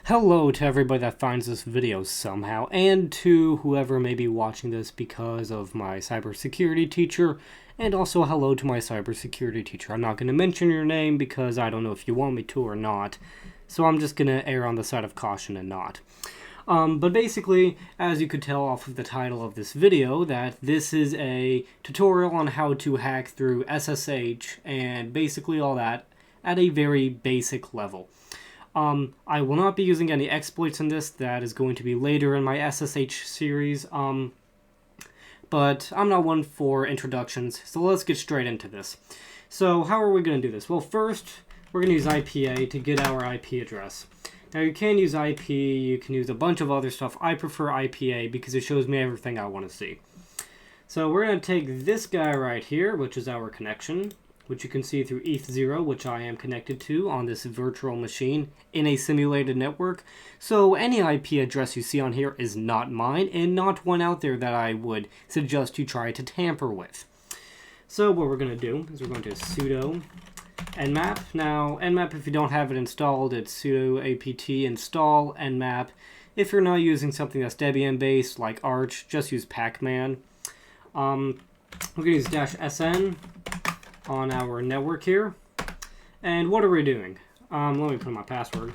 Hello to everybody that finds this video somehow, and to whoever may be watching this because of my cybersecurity teacher, and also hello to my cybersecurity teacher. I'm not going to mention your name because I don't know if you want me to or not, so I'm just going to err on the side of caution and not. But basically, as you could tell off of the title of this video, that this is a tutorial on how to hack through SSH and basically all that at a very basic level. I will not be using any exploits in this. That is going to be later in my SSH series. But I'm not one for introductions, so let's get straight into this. So how are we going to do this? Well, first, we're going to use IPA to get our IP address. Now, you can use IP, you can use a bunch of other stuff. I prefer IPA because it shows me everything I want to see. So we're going to take this guy right here, which is our connection, which you can see through ETH0, which I am connected to on this virtual machine in a simulated network. So any IP address you see on here is not mine and not one out there that I would suggest you try to tamper with. So what we're going to do is we're going to sudo nmap. Now, nmap, if you don't have it installed, it's sudo apt install nmap. If you're not using something that's Debian based like Arch, just use pacman. We're going to use -sn on our network here. And what are we doing? Let me put in my password.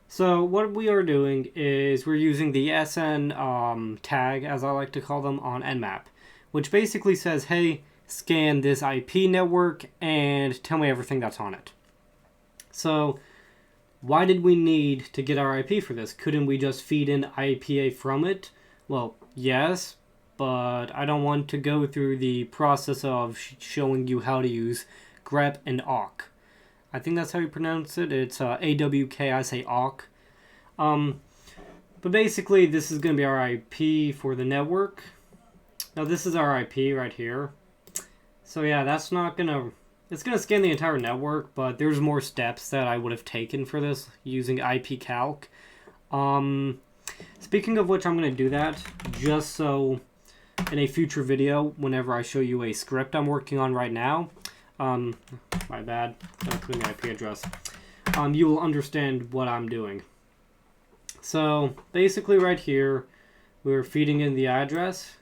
So what we are doing is we're using the SN tag, as I like to call them, on nmap, which basically says, hey, scan this IP network and tell me everything that's on it. So why did we need to get our IP for this? Couldn't we just feed in IPA from it? Well, yes, but I don't want to go through the process of showing you how to use grep and awk. I think that's how you pronounce it. It's AWK, I say awk. But basically, this is going to be our IP for the network. Now, this is our IP right here. So yeah, that's not going to... It's going to scan the entire network, but there's more steps that I would have taken for this using IP calc. Speaking of which, I'm going to do that just so in a future video, whenever I show you a script I'm working on right now, my bad, gotta put in the IP address, you will understand what I'm doing. So basically right here, we're feeding in the address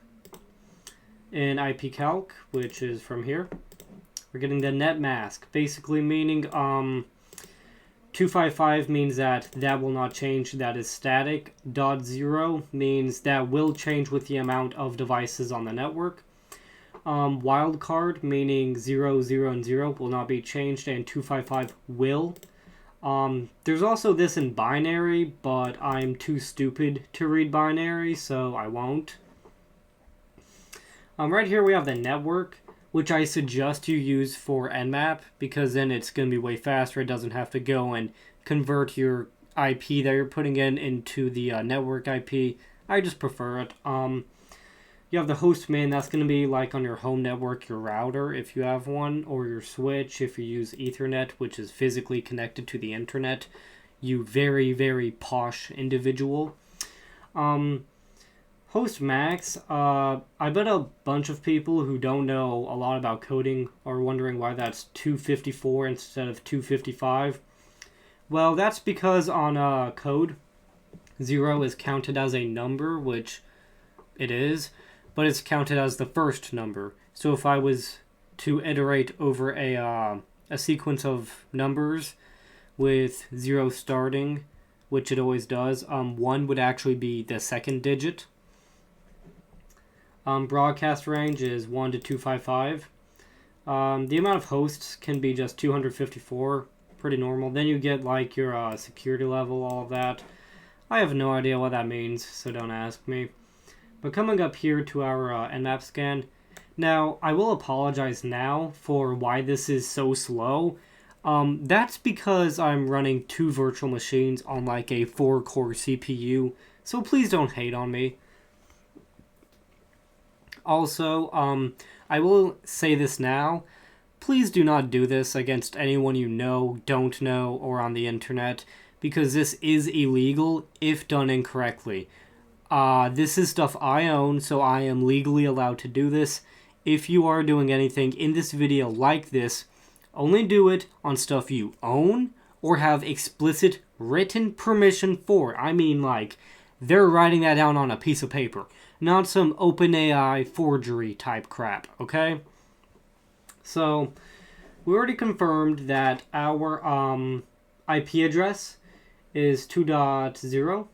in IP calc, which is from here. We're getting the net mask, basically meaning 255 means that will not change, that is static. .0 means that will change with the amount of devices on the network. Wildcard, meaning 0, 0, and 0 will not be changed, and 255 will. There's also this in binary, but I'm too stupid to read binary, so I won't. Right here we have the network, which I suggest you use for nmap, because then it's going to be way faster. It doesn't have to go and convert your IP that you're putting in into the network IP. I just prefer it. You have the host main, that's going to be like on your home network, your router if you have one, or your switch if you use Ethernet, which is physically connected to the internet. You very, very posh individual. Host max, I bet a bunch of people who don't know a lot about coding are wondering why that's 254 instead of 255. Well, that's because on code, 0 is counted as a number, which it is, but it's counted as the first number. So if I was to iterate over a sequence of numbers with 0 starting, which it always does, 1 would actually be the second digit. Broadcast range is 1 to 255. The amount of hosts can be just 254, pretty normal. Then you get like your security level, all of that. I have no idea what that means, so don't ask me. But coming up here to our nmap scan, now I will apologize now for why this is so slow. That's because I'm running 2 virtual machines on like a 4-core CPU, so please don't hate on me. Also, I will say this now, please do not do this against anyone you know, don't know, or on the internet, because this is illegal if done incorrectly. This is stuff I own, so I am legally allowed to do this. If you are doing anything in this video like this, Only do it on stuff you own or have explicit written permission for. I mean, like, they're writing that down on a piece of paper, not some OpenAI forgery type crap, okay? So, we already confirmed that our IP address is 2.0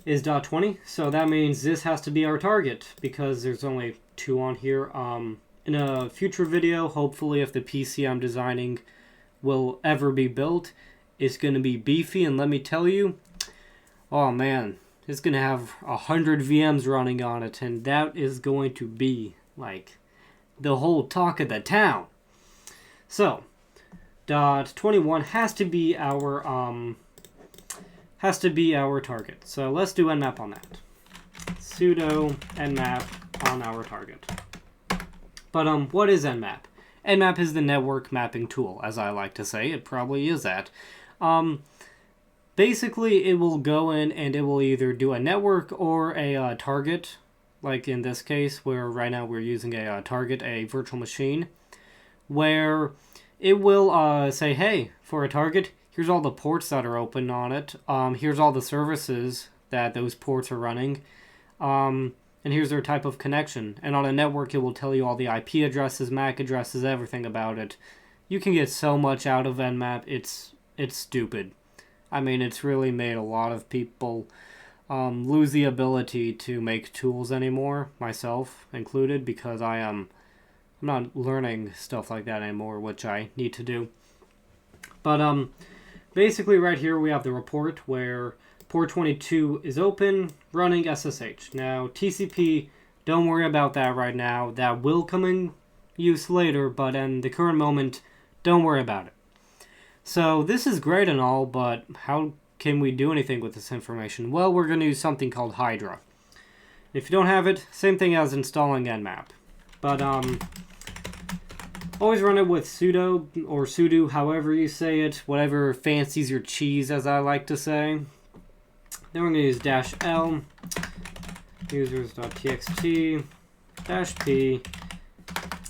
is .20, so that means this has to be our target because there's only 2 on here. In a future video, hopefully if the PC I'm designing will ever be built, it's going to be beefy, and let me tell you, oh man, it's going to have 100 VMs running on it, and that is going to be like the whole talk of the town. So, .21 has to be our target. So let's do nmap on that. Sudo nmap on our target. But what is nmap? Nmap is the network mapping tool, as I like to say. It probably is that. Basically, it will go in and it will either do a network or a target, like in this case, where right now we're using a target, a virtual machine, where it will say, hey, for a target, here's all the ports that are open on it. Here's all the services that those ports are running. And here's their type of connection. And on a network, it will tell you all the IP addresses, MAC addresses, everything about it. You can get so much out of nmap. It's stupid. I mean, it's really made a lot of people lose the ability to make tools anymore, myself included, because I'm not learning stuff like that anymore, which I need to do. But basically right here we have the report where port 22 is open, running SSH. Now TCP, don't worry about that right now. That will come in use later, but in the current moment, don't worry about it. So this is great and all, but how can we do anything with this information? Well, we're going to use something called Hydra. If you don't have it, same thing as installing nmap. But always run it with sudo or sudo, however you say it, whatever fancies your cheese, as I like to say. Then we're going to use -l, users.txt, -p,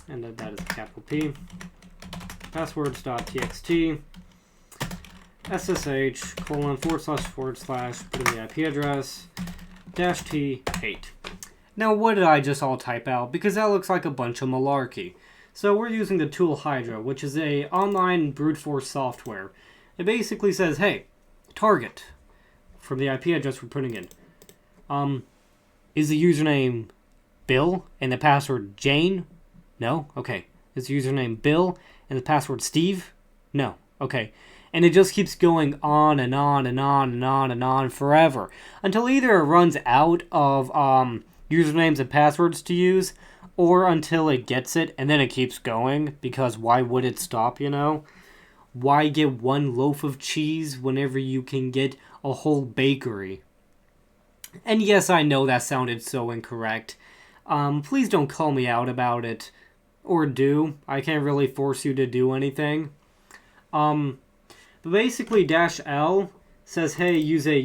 and that is a capital P, passwords.txt, SSH, put in the IP address, -t8. Now, what did I just all type out? Because that looks like a bunch of malarkey. So we're using the tool Hydra, which is a online brute force software. It basically says, hey, target, from the IP address we're putting in. Is the username Bill and the password Jane? No? Okay. Is the username Bill and the password Steve? No. Okay. And it just keeps going on and on and on and on and on forever until either it runs out of usernames and passwords to use, or until it gets it and then it keeps going, because why would it stop, you know? Why get one loaf of cheese whenever you can get a whole bakery? And yes, I know that sounded so incorrect. Please don't call me out about it. Or do. I can't really force you to do anything. But basically, -l says, hey, use a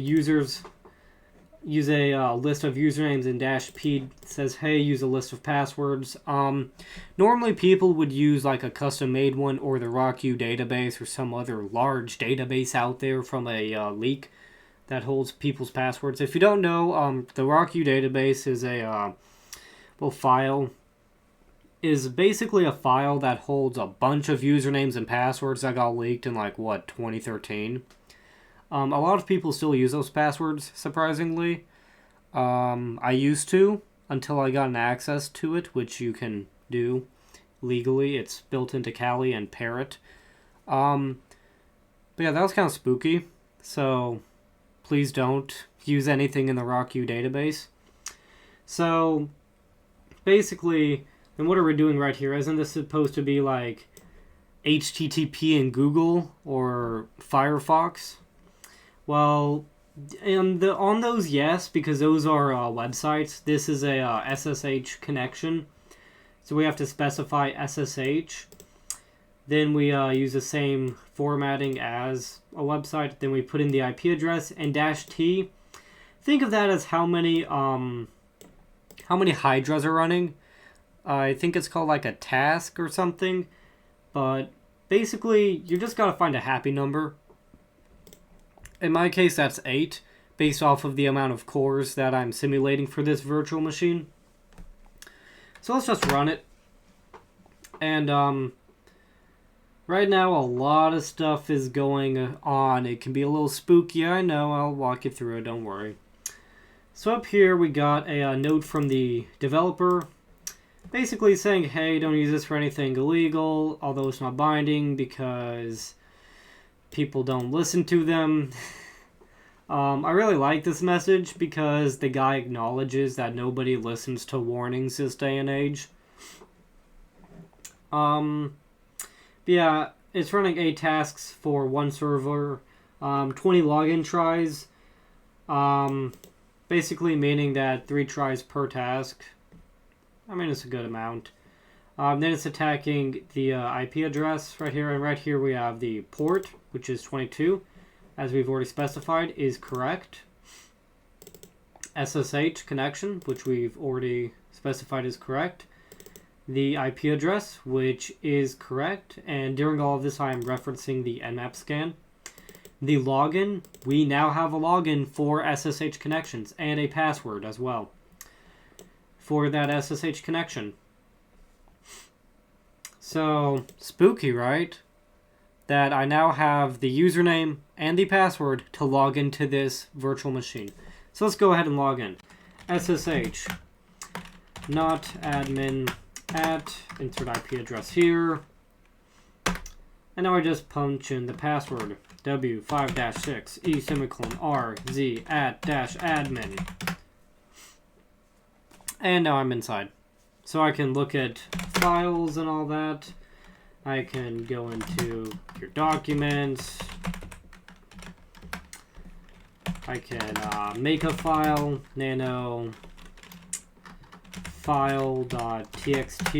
list of usernames, and -p says, hey, use a list of passwords. Normally people would use like a custom-made one or the RockU database or some other large database out there from a leak that holds people's passwords. If you don't know, the RockU database is a file. Is basically a file that holds a bunch of usernames and passwords that got leaked in like, what, 2013? A lot of people still use those passwords, surprisingly. I used to, until I got an access to it, which you can do legally. It's built into Kali and Parrot. But yeah, that was kind of spooky. So please don't use anything in the RockU database. So basically, then what are we doing right here? Isn't this supposed to be like HTTP in Google or Firefox? Well, on those, yes, because those are websites. This is a SSH connection, so we have to specify SSH. Then we use the same formatting as a website. Then we put in the IP address and -t. Think of that as how many Hydras are running. I think it's called like a task or something. But basically, you just gotta find a happy number. In my case, that's 8, based off of the amount of cores that I'm simulating for this virtual machine. So let's just run it. And right now, a lot of stuff is going on. It can be a little spooky, I know. I'll walk you through it, don't worry. So up here, we got a note from the developer, basically saying, hey, don't use this for anything illegal, although it's not binding because people don't listen to them. I really like this message because the guy acknowledges that nobody listens to warnings this day and age. Yeah, it's running 8 tasks for one server, 20 login tries, basically meaning that 3 tries per task. I mean, it's a good amount. Then it's attacking the IP address right here, and right here we have the port, which is 22, as we've already specified, is correct. SSH connection, which we've already specified is correct. The IP address, which is correct, and during all of this I am referencing the Nmap scan. The login, we now have a login for SSH connections, and a password as well for that SSH connection. So, spooky, right? That I now have the username and the password to log into this virtual machine. So let's go ahead and log in. SSH, not admin at, insert IP address here. And now I just punch in the password, W5-6 E semicolon RZ at dash admin. And now I'm inside. So I can look at files and all that. I can go into your documents. I can make a file, nano file.txt.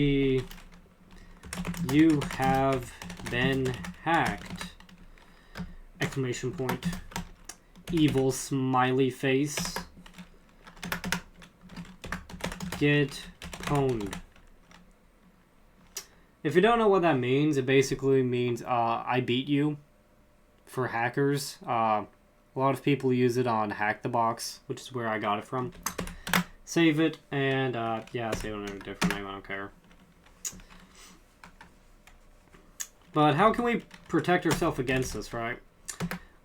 You have been hacked! Exclamation point. Evil smiley face. Get pwned. If you don't know what that means, it basically means I beat you for hackers. A lot of people use it on Hack the Box, which is where I got it from. Save it, and yeah, save it under a different name, I don't care. But how can we protect ourselves against this, right?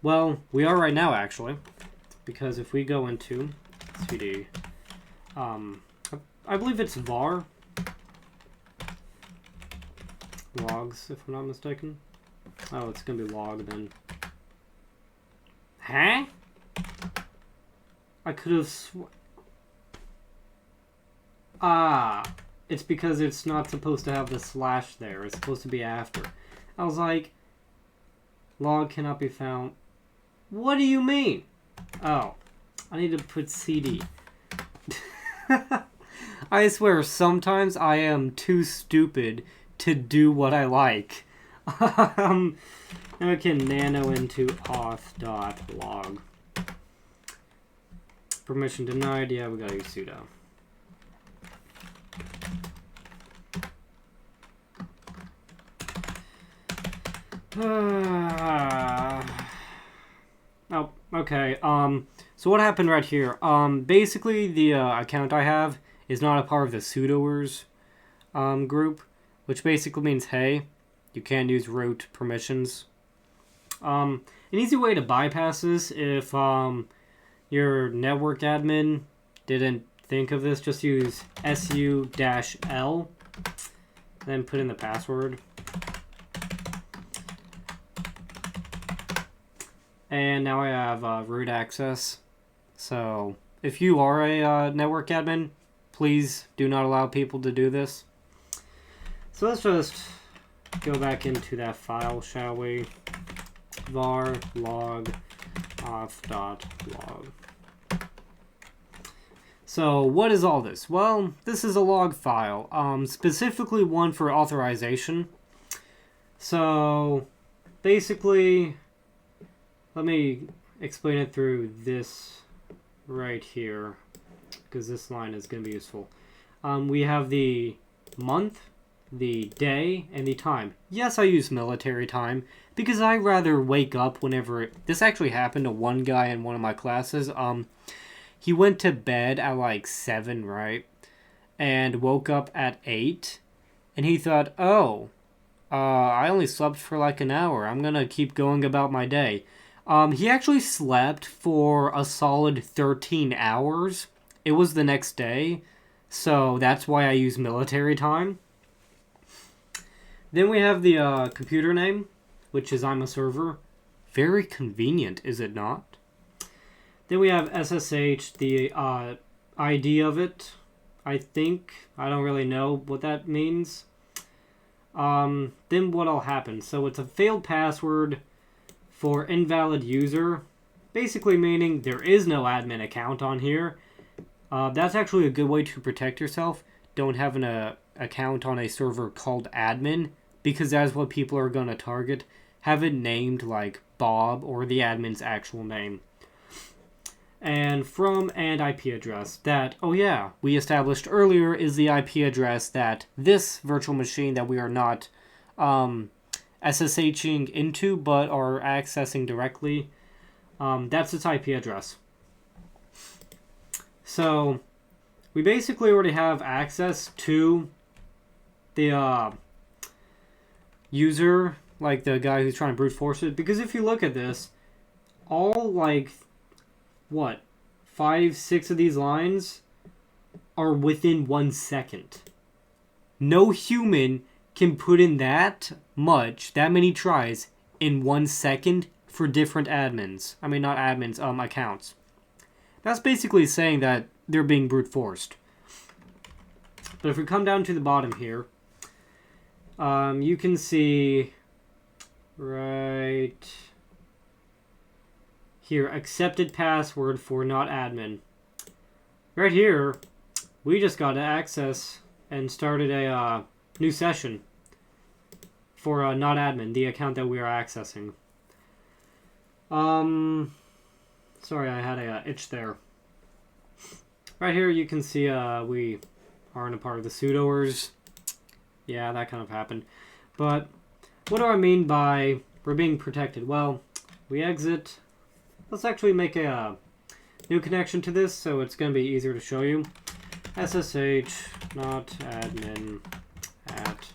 Well, we are right now, actually. Because if we go into cd, I believe it's var logs, if I'm not mistaken. Oh, it's gonna be log then. Huh? I could have it's because it's not supposed to have the slash there. It's supposed to be after. I was like, log cannot be found. What do you mean? Oh, I need to put CD. I swear, sometimes I am too stupid to do what I like. I can nano into auth.log. Permission denied. Yeah, we gotta use sudo. Oh, okay. So what happened right here? Basically, the account I have is not a part of the sudoers group, which basically means, hey, you can't use root permissions. An easy way to bypass this, if your network admin didn't think of this, just use su-l, then put in the password. And now I have root access. So if you are a network admin, please do not allow people to do this. So let's just go back into that file, shall we? Var log auth.log. So what is all this? Well, this is a log file, specifically one for authorization. So basically, let me explain it through this right here, because this line is going to be useful. We have the month, the day, and the time. Yes, I use military time because I rather wake up whenever... This actually happened to one guy in one of my classes. He went to bed at like 7, right? And woke up at 8. And he thought, oh, I only slept for like an hour. I'm gonna keep going about my day. He actually slept for a solid 13 hours. It was the next day. So that's why I use military time. Then we have the computer name, which is I'm a server. Very convenient, is it not? Then we have SSH, the ID of it. I think. I don't really know what that means. Then what'll happen? So it's a failed password for invalid user. Basically meaning there is no admin account on here. That's actually a good way to protect yourself. Don't have an account on a server called admin, because that's what people are going to target. Have it named like Bob or the admin's actual name. And from and IP address. That, oh yeah, we established earlier is the IP address that this virtual machine that we are not SSHing into but are accessing directly. That's its IP address. So we basically already have access to the user, like the guy who's trying to brute force it. Because if you look at this, all like, what, 5, 6 of these lines are within 1 second. No human can put in that many tries in 1 second for different admins. I mean, not admins, accounts. That's basically saying that they're being brute forced. But if we come down to the bottom here, you can see right here, accepted password for not admin. Right here, we just got access and started a new session for not admin, the account that we are accessing. Sorry, I had a itch there. Right here, you can see we aren't a part of the sudoers. Yeah, that kind of happened. But what do I mean by we're being protected? Well, we exit. Let's actually make a new connection to this, so it's going to be easier to show you. SSH not admin at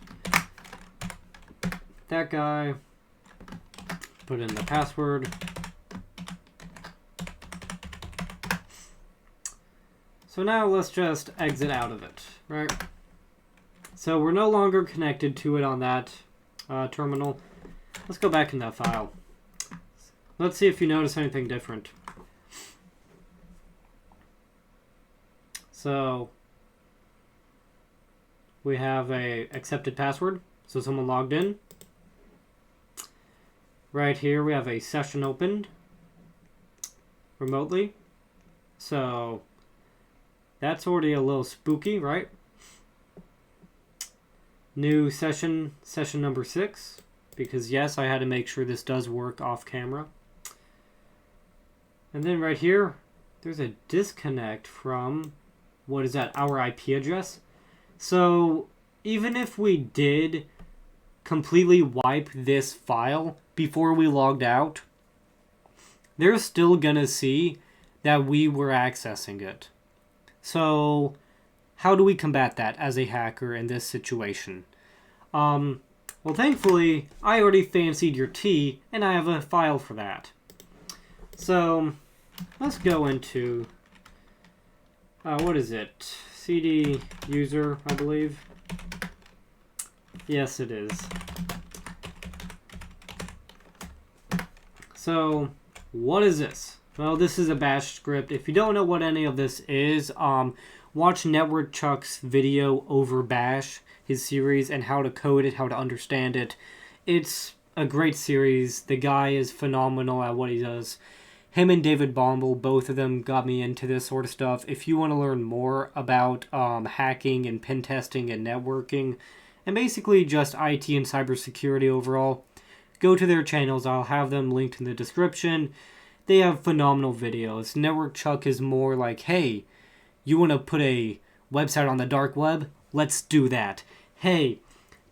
that guy. Put in the password. So now let's just exit out of it, right? So we're no longer connected to it on that terminal. Let's go back in that file. Let's see if you notice anything different. So we have a accepted password, so someone logged in. Right here we have a session opened remotely. So that's already a little spooky, right? New session number 6, because yes, I had to make sure this does work off camera. And then right here, there's a disconnect from, what is that, our IP address. So even if we did completely wipe this file before we logged out, they're still gonna see that we were accessing it. So how do we combat that as a hacker in this situation? Well, thankfully, I already fancied your tea, and I have a file for that. So let's go into, what is it? CD user, I believe. Yes, it is. So what is this? Well, this is a bash script. If you don't know what any of this is, watch Network Chuck's video over bash, his series, and how to code it, how to understand it. It's a great series. The guy is phenomenal at what he does. Him and David Bombal, both of them got me into this sort of stuff. If you want to learn more about hacking and pen testing and networking, and basically just IT and cybersecurity overall, go to their channels. I'll have them linked in the description. They have phenomenal videos. Network Chuck is more like, hey, you want to put a website on the dark web? Let's do that. Hey,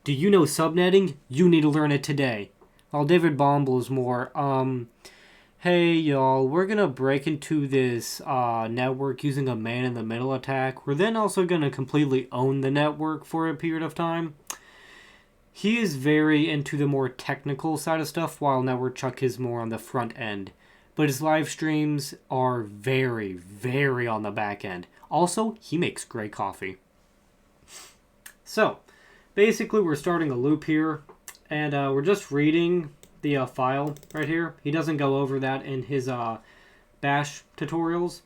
Do you know subnetting? You need to learn it today. While David Bombal is more, hey y'all, we're gonna break into this network using a man-in-the-middle attack. We're then also gonna completely own the network for a period of time. He is very into the more technical side of stuff, while Network Chuck is more on the front end. But his live streams are very, very on the back end. Also, he makes great coffee. So, basically we're starting a loop here, and we're just reading the file right here. He doesn't go over that in his bash tutorials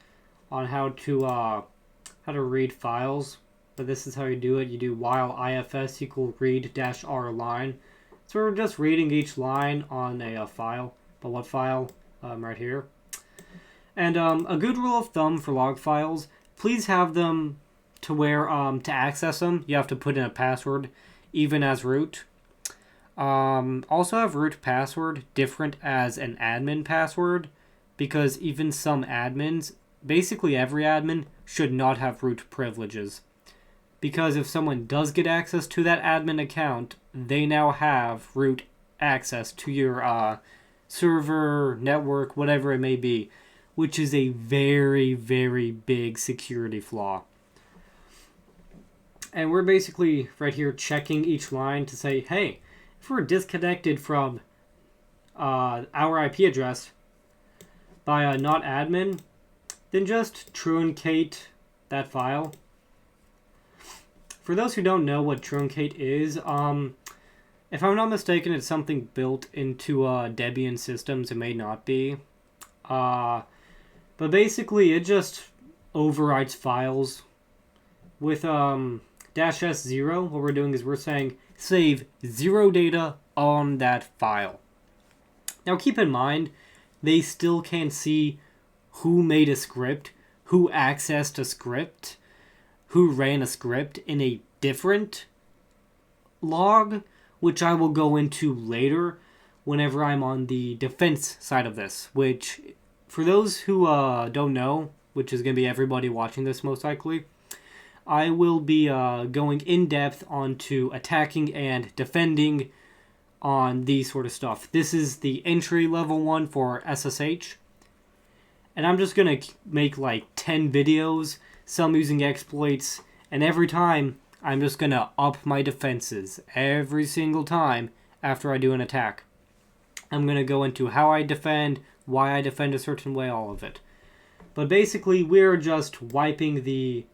on how to read files, but this is how you do it. You do while ifs equal read -r line. So we're just reading each line on a file. But what file? Right here. And a good rule of thumb for log files, please have them to where to access them you have to put in a password, even as root. Also have root password different as an admin password, because even some admins, basically every admin, should not have root privileges. Because if someone does get access to that admin account, they now have root access to your server, network, whatever it may be, which is a very, very big security flaw. And we're basically right here checking each line to say, hey, if we're disconnected from our IP address by a not admin, then just truncate that file. For those who don't know what truncate is, if I'm not mistaken, it's something built into Debian systems. It may not be. But basically, it just overwrites files. With -s0, what we're doing is we're saying save 0 data on that file. Now keep in mind, they still can't see who made a script, who accessed a script, who ran a script in a different log, which I will go into later whenever I'm on the defense side of this, which, for those who don't know, which is going to be everybody watching this most likely, I will be going in depth onto attacking and defending on these sort of stuff. This is the entry level one for SSH. And I'm just going to make like 10 videos, some using exploits, and every time I'm just going to up my defenses every single time after I do an attack. I'm going to go into how I defend, why I defend a certain way, all of it. But basically, we're just wiping the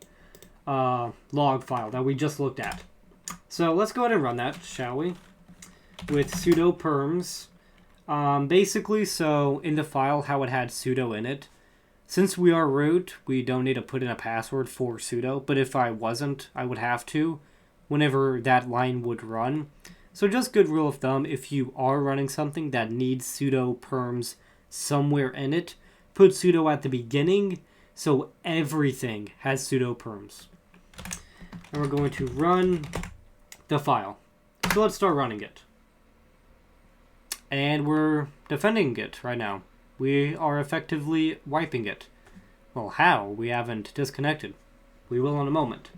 log file that we just looked at. So let's go ahead and run that, shall we? With sudo perms. Basically, so in the file, how it had sudo in it. Since we are root, we don't need to put in a password for sudo, but if I wasn't, I would have to whenever that line would run. So just good rule of thumb, if you are running something that needs sudo perms somewhere in it, put sudo at the beginning so everything has sudo perms. And we're going to run the file. So let's start running it. And we're defending it right now. We are effectively wiping it. Well, how? We haven't disconnected. We will in a moment.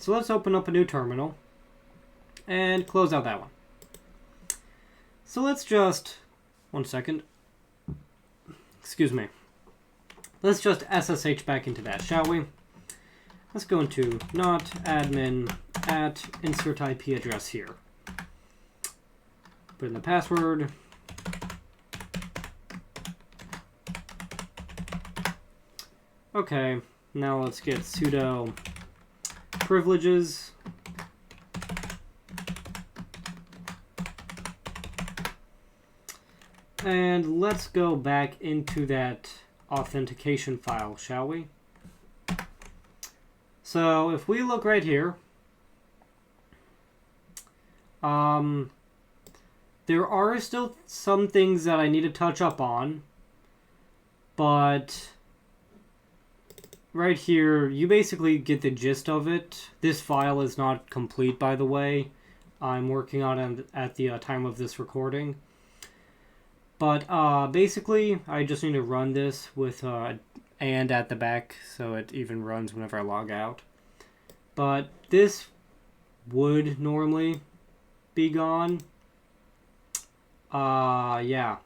So let's open up a new terminal and close out that one. So let's just, one second. Excuse me. Let's just SSH back into that, shall we? Let's go into not admin at insert IP address here. Put in the password. Okay, now let's get sudo privileges. And let's go back into that authentication file, shall we? So if we look right here, there are still some things that I need to touch up on, but right here, you basically get the gist of it. This file is not complete, by the way. I'm working on it at the time of this recording. But basically, I just need to run this with and at the back, so it even runs whenever I log out. But this would normally be gone. Yeah.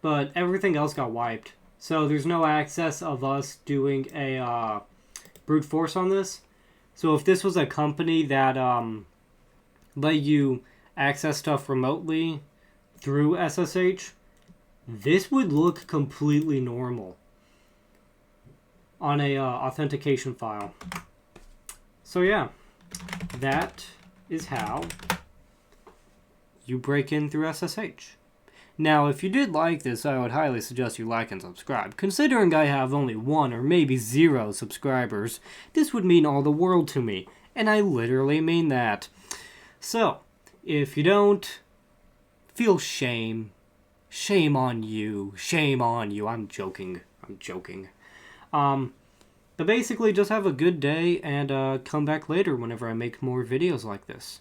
But everything else got wiped. So there's no access of us doing a brute force on this. So if this was a company that let you access stuff remotely through SSH, this would look completely normal on a authentication file. So yeah, that is how you break in through SSH. Now, if you did like this, I would highly suggest you like and subscribe. Considering I have only 1 or maybe 0 subscribers, this would mean all the world to me, and I literally mean that. So, if you don't, feel shame. Shame on you. Shame on you. I'm joking. But basically, just have a good day and come back later whenever I make more videos like this.